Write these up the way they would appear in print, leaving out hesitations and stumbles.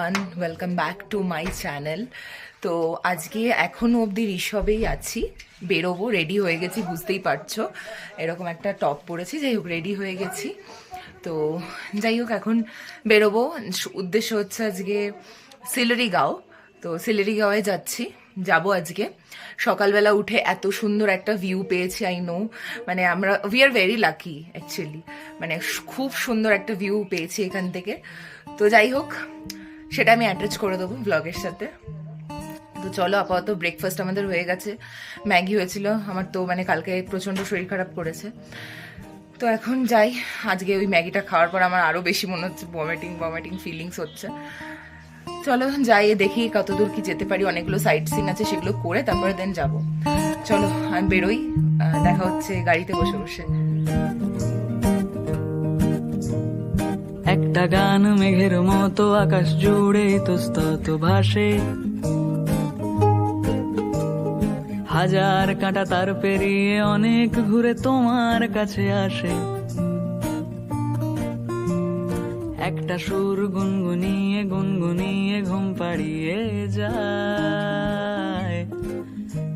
Everyone, welcome back to my channel. তো আজকে এখনও অবধি ঋষভেই আছি, বেরোবো, রেডি হয়ে গেছি, বুঝতেই পারছো এরকম একটা টপ পরেছি, যাই হোক রেডি হয়ে গেছি। তো যাই হোক এখন বেরোবো, উদ্দেশ্য হচ্ছে আজকে সিলেরিগাঁও। তো সিলেরিগাঁওয়ে যাব আজকে। সকালবেলা উঠে এত সুন্দর একটা ভিউ পেয়েছি, আই নো, মানে we are very lucky actually, মানে খুব সুন্দর একটা ভিউ পেয়েছি এখান থেকে। তো যাই হোক সেটা আমি অ্যাটাচ করে দেবো ব্লগের সাথে। তো চলো, আপাতত ব্রেকফাস্ট আমাদের হয়ে গেছে, ম্যাগি হয়েছিল আমার, তো মানে কালকে প্রচণ্ড শরীর খারাপ করেছে। তো এখন যাই, আজকে ওই ম্যাগিটা খাওয়ার পর আমার আরও বেশি মনে হচ্ছে ভমিটিং ফিলিংস হচ্ছে। চলো যাই, দেখি কতদূর কি যেতে পারি, অনেকগুলো সাইট সিন আছে সেগুলো করে তারপরে দেন যাব। চলো আমি বেরোই, দেখা হচ্ছে গাড়িতে বসে বসে। একটা গান মেঘের মতো আকাশ জুড়ে ইতস্তত ভাসে, হাজার কাঁটা তার পেরিয়ে অনেক ঘুরে তোমার কাছে আসে। একটা সুর গুনগুনিয়ে গুনগুনিয়ে ঘুম পাড়িয়ে যায়,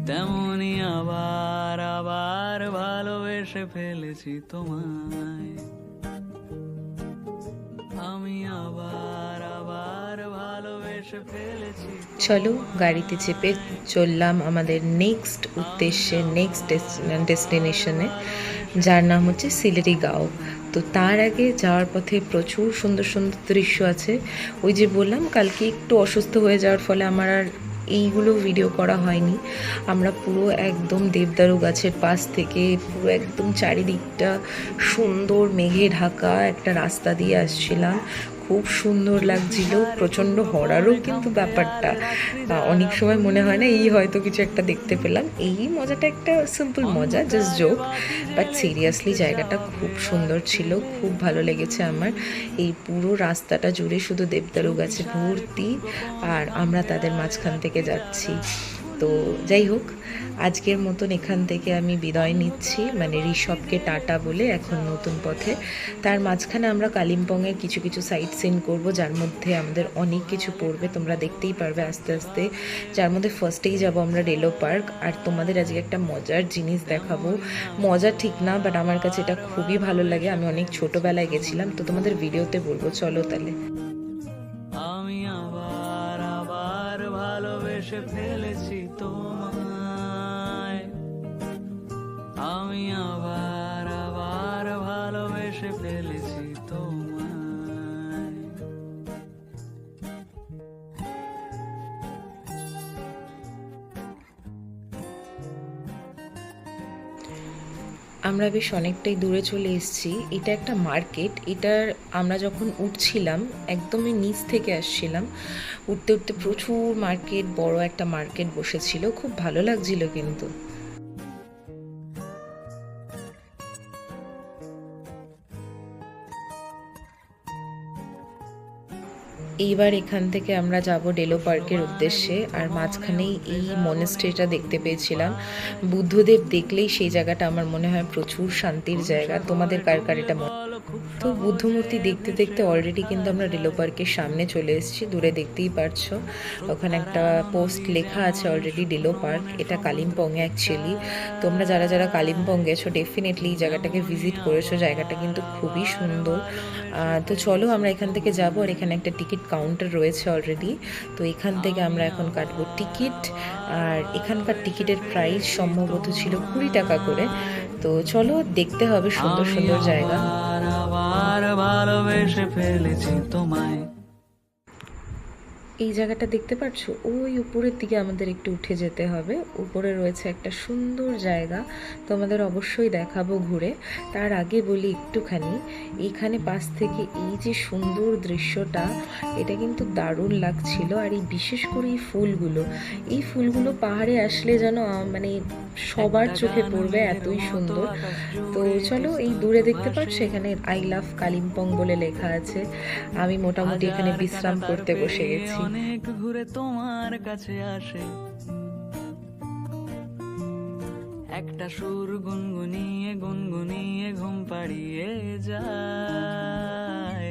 তেমনি আবার আবার ভালোবেসে ফেলেছি তোমায় আমি, আবার আবার ভালোবেসে ফেলেছি। চলো গাড়িতে চেপে চললাম আমাদের নেক্সট উদ্দেশ্যে, নেক্সট ডেস্টিনেশনে, যার নাম হচ্ছে সিলেরিগাঁও। তো তার আগে যাওয়ার পথে প্রচুর সুন্দর সুন্দর দৃশ্য আছে। ওই যে বললাম কালকে একটু অসুস্থ হয়ে যাওয়ার ফলে আমার আর এইগুলো ভিডিও করা হয়নি। আমরা পুরো একদম দেবদারু গাছের পাশ থেকে পুরো একদম চারিদিকটা সুন্দর মেঘে ঢাকা একটা রাস্তা দিয়ে আসছিলাম, খুব সুন্দর লাগছিল, প্রচণ্ড হরারও কিন্তু ব্যাপারটা। অনেক সময় মনে হয় না এই হয়তো কিছু একটা দেখতে পেলাম, এই মজাটা একটা সিম্পল মজা, জাস্ট জোক, বাট সিরিয়াসলি জায়গাটা খুব সুন্দর ছিল, খুব ভালো লেগেছে আমার। এই পুরো রাস্তাটা জুড়ে শুধু দেবদারু গাছে ভর্তি, আর আমরা তাদের মাঝখান থেকে যাচ্ছি। তো যাই হোক, আজকের মতন এখান থেকে আমি বিদায় নিচ্ছি, মানে ঋষভকে টাটা বলে এখন নতুন পথে। তার মাঝখানে আমরা কালিম্পংয়ের কিছু কিছু সাইট সিন করবো, যার মধ্যে আমাদের অনেক কিছু পড়বে, তোমরা দেখতেই পারবে আস্তে আস্তে। যার মধ্যে ফার্স্টেই যাব আমরা রেলো পার্ক, আর তোমাদের আজকে একটা মজার জিনিস দেখাবো। মজা ঠিক না, বাট আমার কাছে এটা খুবই ভালো লাগে, আমি অনেক ছোটোবেলায় গেছিলাম, তো তোমাদের ভিডিওতে বলবো, চলো তাহলে। আমি আবার আবার ভালোবেসে ফেলেছি তোমায় আমি আবার আবার ভালোবেসে ফেলেছি তোমায়। আমরা বেশ অনেকটাই দূরে চলে এসেছি। এটা একটা মার্কেট, এটার আমরা যখন উঠছিলাম একদমই নিচ থেকে আসছিলাম, উঠতে উঠতে প্রচুর মার্কেট, বড় একটা মার্কেট বসেছিল, খুব ভালো লাগছিল কিন্তু। এইবার এখান থেকে আমরা যাব ডেলো পার্কের উদ্দেশ্যে, আর মাঝখানেই এই মনেস্ট্রিটা দেখতে পেয়েছিলাম। বুদ্ধদেব দেখলেই সেই জায়গাটা আমার মনে হয় প্রচুর শান্তির জায়গা। তোমাদের কার কার এটা মনে? তো বুদ্ধমূর্তি দেখতে দেখতে অলরেডি কিন্তু আমরা ডেলো পার্কের সামনে চলে এসেছি, দূরে দেখতেই পারছো ওখানে একটা পোস্ট লেখা আছে অলরেডি, ডেলো পার্ক। এটা কালিম্পংয়ে অ্যাকচুয়ালি। তোমরা যারা যারা কালিম্পং গেছো ডেফিনেটলি এই জায়গাটাকে ভিজিট করেছো, জায়গাটা কিন্তু খুবই সুন্দর। তো চলো আমরা এখান থেকে যাবো, আর এখানে একটা টিকিট কাউন্টার রয়েছে অলরেডি, তো এখান থেকে আমরা এখন কাটবো টিকিট। আর এখানকার টিকিটের প্রাইস সম্ভবত ছিল 20 টাকা করে। তো চলো দেখতে হবে সুন্দর সুন্দর জায়গা। আবার ভালোবেসে ফেলেছি তোমায়। এই জায়গাটা দেখতে পাচ্ছ, ওই উপরের দিকে আমাদের একটু উঠে যেতে হবে, উপরে রয়েছে একটা সুন্দর জায়গা, তোমাদের অবশ্যই দেখাবো ঘুরে। তার আগে বলি একটুখানি, এইখানে পাশ থেকে এই যে সুন্দর দৃশ্যটা, এটা কিন্তু দারুণ লাগছিল। আর এই বিশেষ করে এই ফুলগুলো পাহাড়ে আসলে যেন মানে সবার চোখে পড়বে, এতই সুন্দর। তো চলো, এই দূরে দেখতে পাচ্ছ এখানে আই লাভ কালিম্পং বলে লেখা আছে। আমি মোটামুটি এখানে বিশ্রাম করতে বসে গেছি। অনেক ঘুরে তোমার কাছে আসে, একটা সুর গুনগুনিয়ে গুনগুনিয়ে ঘুম পাড়িয়ে যায়,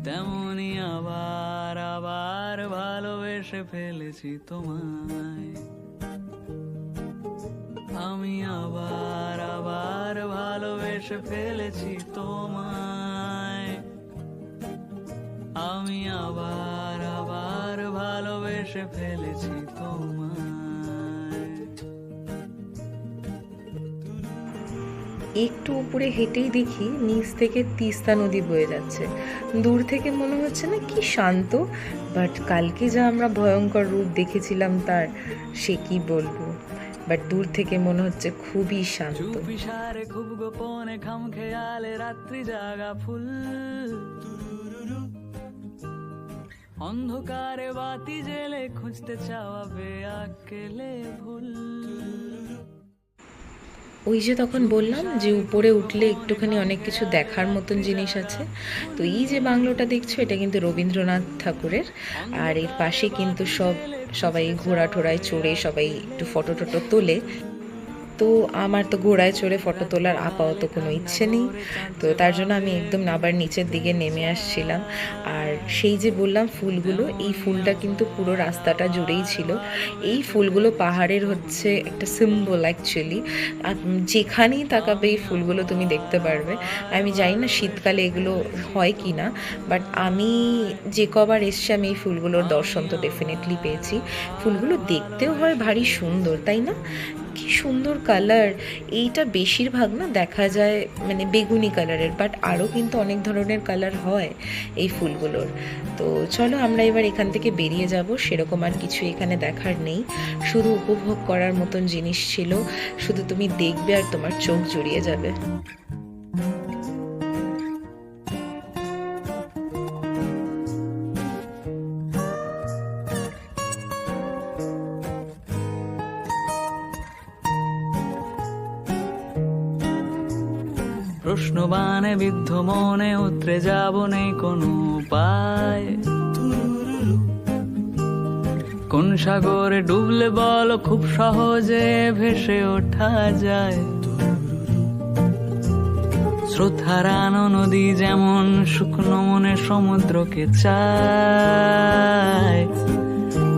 তেমনি আবার আবার ভালোবেসে ফেলেছি তোমায়। আমি আবার আবার ভালোবেসে ফেলেছি তোমায়। আমি আবার আবার ভালোবেসে ফেলেছি তোমায়। একটু উপরে হেঁটেই দেখি নিচ থেকে তিস্তা নদী বয়ে যাচ্ছে। দূর থেকে মনে হচ্ছে না কি শান্ত, বাট কালকে যা আমরা ভয়ঙ্কর রূপ দেখেছিলাম তার, সে কি বলবো। বাট দূর থেকে মনে হচ্ছে খুবই শান্ত। চুপিসারে খুব গোপনে খাম খেয়ালে রাত্রি জাগা ফুল, অন্ধকারে বাতি জেলে খুঁজতে চাওয়া বেআকেলে ভুল। ওই যে তখন বললাম যে উপরে উঠলে একটুখানি অনেক কিছু দেখার মতন জিনিস আছে। তো এই যে বাংলোটা দেখছো, এটা কিন্তু রবীন্দ্রনাথ ঠাকুরের। আর এর পাশে কিন্তু সবাই ঘোড়া টোড়ায় চড়ে সবাই একটু ফটো টটো তোলে। তো আমার তো ঘোড়ায় চড়ে ফটো তোলার আপাতত কোনো ইচ্ছে নেই, তো তার জন্য আমি একদম আবার নিচের দিকে নেমে আসছিলাম। আর সেই যে বললাম ফুলগুলো, এই ফুলটা কিন্তু পুরো রাস্তাটা জুড়েই ছিল। এই ফুলগুলো পাহাড়ের হচ্ছে একটা সিম্বল অ্যাকচুয়ালি। যেখানেই তাকাবে এই ফুলগুলো তুমি দেখতে পারবে। আমি জানি না শীতকালে এগুলো হয় কি না, বাট আমি যে কবার এসছি আমি এই ফুলগুলোর দর্শন তো ডেফিনেটলি পেয়েছি। ফুলগুলো দেখতেও হয় ভারী সুন্দর, তাই না? কি সুন্দর কালার। এইটা বেশিরভাগ না দেখা যায় মানে বেগুনি কালারের, বাট আরও কিন্তু অনেক ধরনের কালার হয় এই ফুলগুলোর। তো চলো আমরা এবার এখান থেকে বেরিয়ে যাব। সেরকম আর কিছু এখানে দেখার নেই, শুধু উপভোগ করার মতন জিনিস ছিল। শুধু তুমি দেখবে আর তোমার চোখ জুড়িয়ে যাবে। প্রশ্নবানে বিদ্ধ মনে উতরে যাব নেই কোনো উপায়। কোন সাগরে ডুবলে বলো খুব সহজে ভেসে ওঠা যায়। স্রোতহারানো নদী যেমন শুকনো মনে সমুদ্রকে চায়,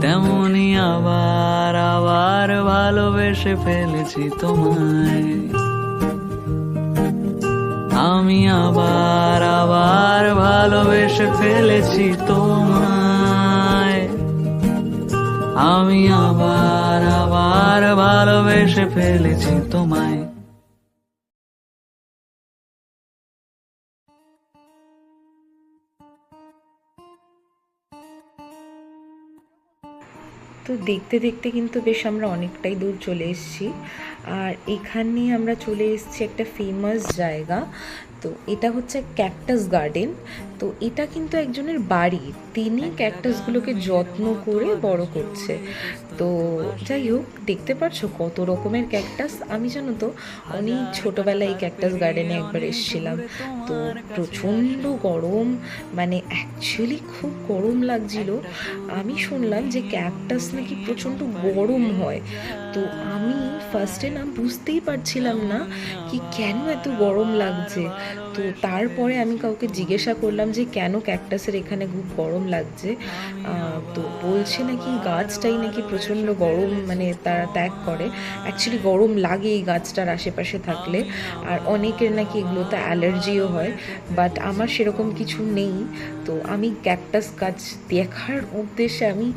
তেমনি আবার আবার ভালোবেসে ফেলেছি তোমায়। আমি আবার আবার ভালোবেসে ফেলেছি তোমায়। আমি আবার আবার ভালোবেসে ফেলেছি তোমায়। তো দেখতে দেখতে কিন্তু বেশ আমরা অনেকটাই দূর চলে এসেছি। আর এখানে আমরা চলে এসেছি একটা ফেমাস জায়গা। তো এটা হচ্ছে ক্যাকটাস গার্ডেন। তো এটা কিন্তু একজনের বাড়ি, তিনি ক্যাকটাসগুলোকে যত্ন করে বড় করছে। তো যাই হোক, দেখতে পাচ্ছ কত রকমের ক্যাকটাস। আমি জানো তো অনেক ছোটোবেলায় এই ক্যাকটাস গার্ডেনে একবার এসেছিলাম। তো প্রচণ্ড গরম, মানে অ্যাকচুয়ালি খুব গরম লাগছিল। আমি শুনলাম যে ক্যাকটাস নাকি প্রচণ্ড গরম হয়। তো আমি ফার্স্টে না বুঝতেই পারছিলাম না কি কেন এত গরম লাগছে। তো তারপরে আমি কাউকে জিজ্ঞাসা করলাম যে কেন ক্যাকটাসের এখানে খুব গরম লাগছে। তো বলছে নাকি গাছটাই নাকি প্রচণ্ড গরম মানে তারা ত্যাগ করে। অ্যাকচুয়ালি গরম লাগে এই গাছটার আশেপাশে থাকলে। আর অনেকের নাকি এগুলোতে অ্যালার্জিও হয়, বাট আমার সেরকম কিছু নেই। তো আমি ক্যাকটাস গাছ দেখার উদ্দেশ্যে আমি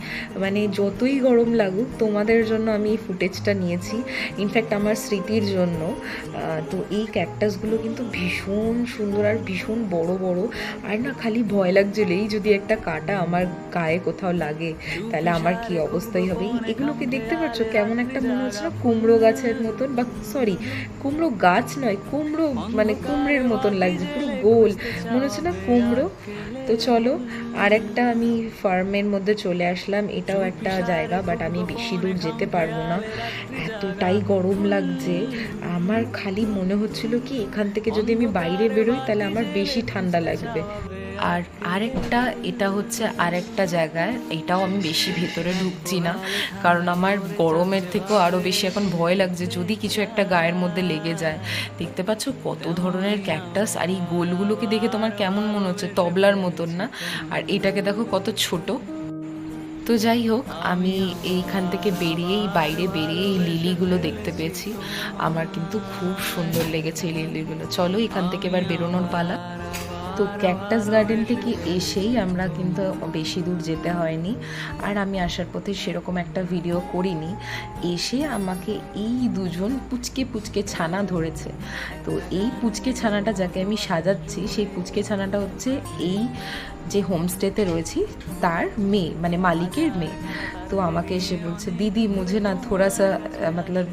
মানে যতই গরম লাগুক তোমাদের জন্য আমি এই ফুটেজটা নিয়েছি, ইনফ্যাক্ট আমার স্মৃতির জন্য। তো এই ক্যাকটাসগুলো কিন্তু ভীষণ সুন্দর আর ভীষণ বড় বড়। আর না খালি ভয় লাগছিল এই যদি একটা কাঁটা আমার গায়ে কোথাও লাগে তাহলে আমার কি অবস্থাই হবে। এগুলোকে দেখতে পাচ্ছ কেমন একটা মনে হচ্ছে না কুমড়ো গাছের মতন, বা সরি কুমড়ো গাছ নয়, কুমড়ো মানে কুমড়ের মতন লাগছে, পুরো গোল মনে হচ্ছে না কুমড়ো। তো চলো আর একটা আমি ফার্মের মধ্যে চলে আসলাম। এটাও একটা জায়গা, বাট আমি বেশি দূর যেতে পারবো না, এতটাই গরম লাগছে। আমার খালি মনে হচ্ছিল কি এখান থেকে যদি আমি বাইরে বেরোই তাহলে আমার বেশি ঠান্ডা লাগবে। আর আরেকটা, এটা হচ্ছে আরেকটা জায়গায়, এটাও আমি বেশি ভেতরে ঢুকছি না, কারণ আমার গরমের থেকেও আরও বেশি এখন ভয় লাগছে যদি কিছু একটা গায়ের মধ্যে লেগে যায়। দেখতে পাচ্ছ কত ধরনের ক্যাকটাস, আর এই গোলগুলোকে দেখে তোমার কেমন মনে হচ্ছে তবলার মতন না? আর এটাকে দেখো কত ছোট। তো যাই হোক, আমি এইখান থেকে বাইরে বেরিয়েই লিলিগুলো দেখতে পেয়েছি। আমার কিন্তু খুব সুন্দর লেগেছে এই লিলিগুলো। চলো এখান থেকে এবার বেরোনোর পালা। তো ক্যাকটাস গার্ডেন থেকে এসেই আমরা কিন্তু বেশি দূর যেতে হয়নি, আর আমি আসার পথে সেরকম একটা ভিডিও করিনি। এসে আমাকে এই দুজন পুচকে পুচকে ছানা ধরেছে। তো এই পুচকে ছানাটা যাকে আমি সাজাচ্ছি, সেই পুচকে ছানাটা হচ্ছে এই যে হোমস্টেতে রয়েছি তার মেয়ে, মানে মালিকের মেয়ে। তো আমাকে এসে বলছে, দিদি মুঝে না থোড়া সা মতলব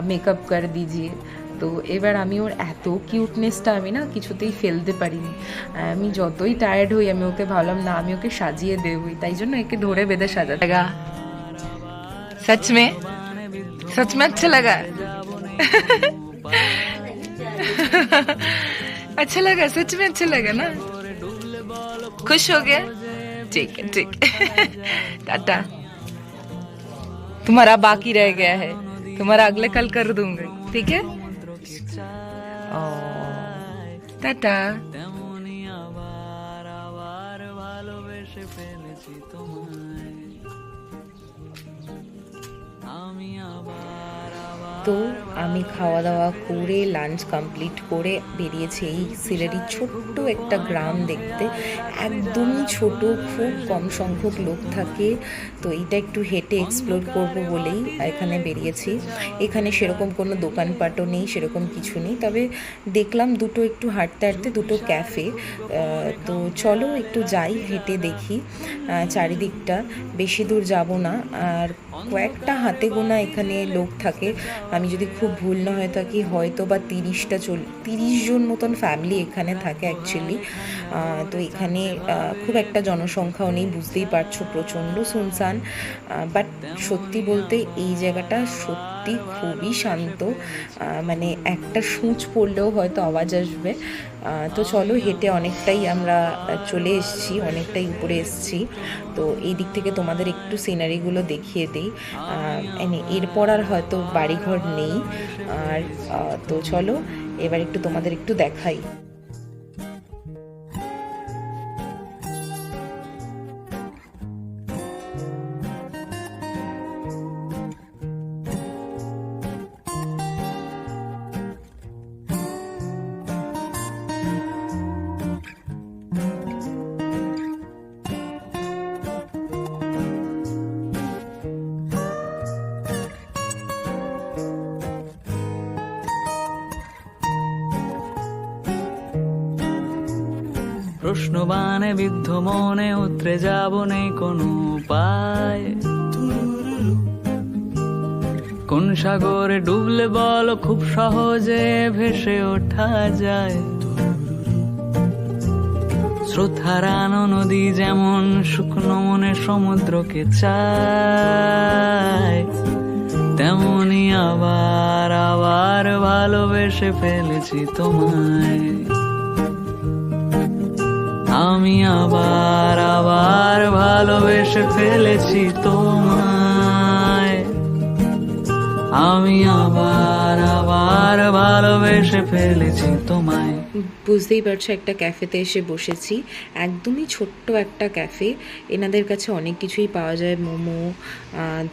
মেকআপ কর দিজিয়ে। তো এবার আমি ওর এত কিউটনেসটা আমি না কিছুতেই ফেলতে পারিনি। আমি যতই টায়ার্ড হই আমি ওকে ভাবলাম না, আমি ওকে সাজিয়ে দেবই, তাই জন্য একে ধরে বেঁধে সাজাতে গা। সচ মে আচ্ছা লাগা? अच्छा लगा, सच में अच्छा लगा ना? खुश हो गया? ठीक है ठीक है। टाटा। तुम्हारा बाकी रह गया है, तुम्हारा अगले कल कर दूंगी, ठीक है? टाटा। তো আমি খাওয়া দাওয়া করে লাঞ্চ কমপ্লিট করে বেরিয়েছি এই সিলেটির ছোট্ট একটা গ্রাম দেখতে। একদমই ছোট, খুব কম সংখ্যক লোক থাকে। তো এইটা একটু হেঁটে এক্সপ্লোর করব বলেই এখানে বেরিয়েছি। এখানে সেরকম কোনো দোকানপাটও নেই, সেরকম কিছু নেই, তবে দেখলাম দুটো একটু হাঁটতে হাঁটতে দুটো ক্যাফে। তো চলো একটু যাই, হেঁটে দেখি চারিদিকটা। বেশি দূর যাব না, আর কয়েকটা হাতে গোনা এখানে লোক থাকে। আমি যদি খুব ভুল না হয়ে থাকি হয়তো বা 30 জন মতন ফ্যামিলি এখানে থাকে অ্যাকচুয়ালি। তো এখানে খুব একটা জনসংখ্যাও নেই, বুঝতেই পারছো, প্রচণ্ড সুনসান। বাট সত্যি বলতে এই জায়গাটা সত্যি খুবই শান্ত। মানে একটা সূঁচ পড়লেও হয়তো আওয়াজ আসবে। তো চলো, হেঁটে অনেকটাই আমরা চলে এসেছি, অনেকটাই উপরে এসেছি। তো এই দিক থেকে তোমাদের একটু সিনারিগুলো দেখিয়ে দিই। এরপর আর হয়তো বাড়িঘর নেই। আর তো চলো এবার একটু তোমাদের একটু দেখাই। প্রশ্নবানে বিদ্ধ মনে উতরে যাব, নেই কোনো উপায়। কোন সাগরে ডুবলে বলো খুব সহজে ভেসে ওঠা যায়। স্রোতহারানো নদী যেমন শুকনো মনে সমুদ্রকে চায়, তেমনি আবার আবার ভালোবেসে ফেলেছি তোমায়। আমি আবার আবার ভালোবেসে ফেলেছি তোমায়। আমি আবার আবার ভালোবেসে ফেলেছি তোমায়। বুঝতেই পারছো, একটা ক্যাফেতে এসে বসেছি। একদমই ছোট্ট একটা ক্যাফে। এনাদের কাছে অনেক কিছুই পাওয়া যায়, মোমো,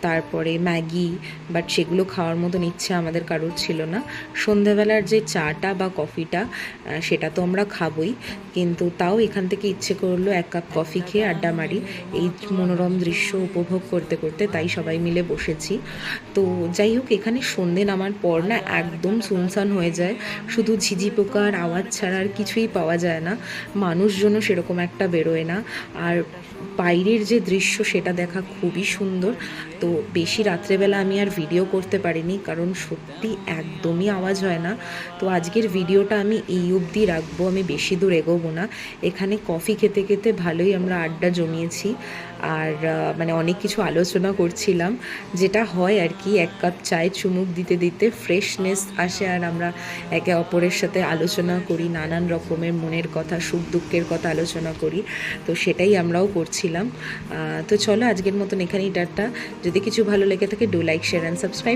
তারপরে ম্যাগি, বাট সেগুলো খাওয়ার মতন ইচ্ছা আমাদের কারোর ছিল না। সন্ধ্যাবেলার যে চাটা বা কফিটা সেটা তো আমরা খাবই, কিন্তু তাও এখান থেকে ইচ্ছে করলো এক কাপ কফি খেয়ে আড্ডা মারি এই মনোরম দৃশ্য উপভোগ করতে করতে। তাই সবাই মিলে বসেছি। তো যাই হোক, এখানে সন্ধে নামার পর না একদম সুনসান হয়ে যায়, শুধু ঝিঝি পোকার আওয়াজ ছাড়া আর কিছুই পাওয়া যায় না। মানুষজনও সেরকম একটা বেরোয় না। আর বাইরের যে দৃশ্য সেটা দেখা খুবই সুন্দর। তো বেশি রাত্রেবেলা আমি আর ভিডিও করতে পারিনি, কারণ সত্যি একদমই আওয়াজ হয় না। তো আজকের ভিডিওটা আমি এই অবধি রাখবো, আমি বেশি দূর এগোবো না। এখানে কফি খেতে খেতে ভালোই আমরা আড্ডা জমিয়েছি, আর মানে অনেক কিছু আলোচনা করছিলাম, যেটা হয় আর কি। এক কাপ চায়ে চুমুক দিতে দিতে ফ্রেশনেস আসে, আর আমরা একে অপরের সাথে আলোচনা করি, নানান রকমের মনের কথা, সুখ দুঃখের কথা আলোচনা করি। তো সেটাই আমরাও করছিলাম। তো চলো আজকের মতন এখানেই টাটা। যদি কিছু ভালো লেগে থাকে do like, share and subscribe.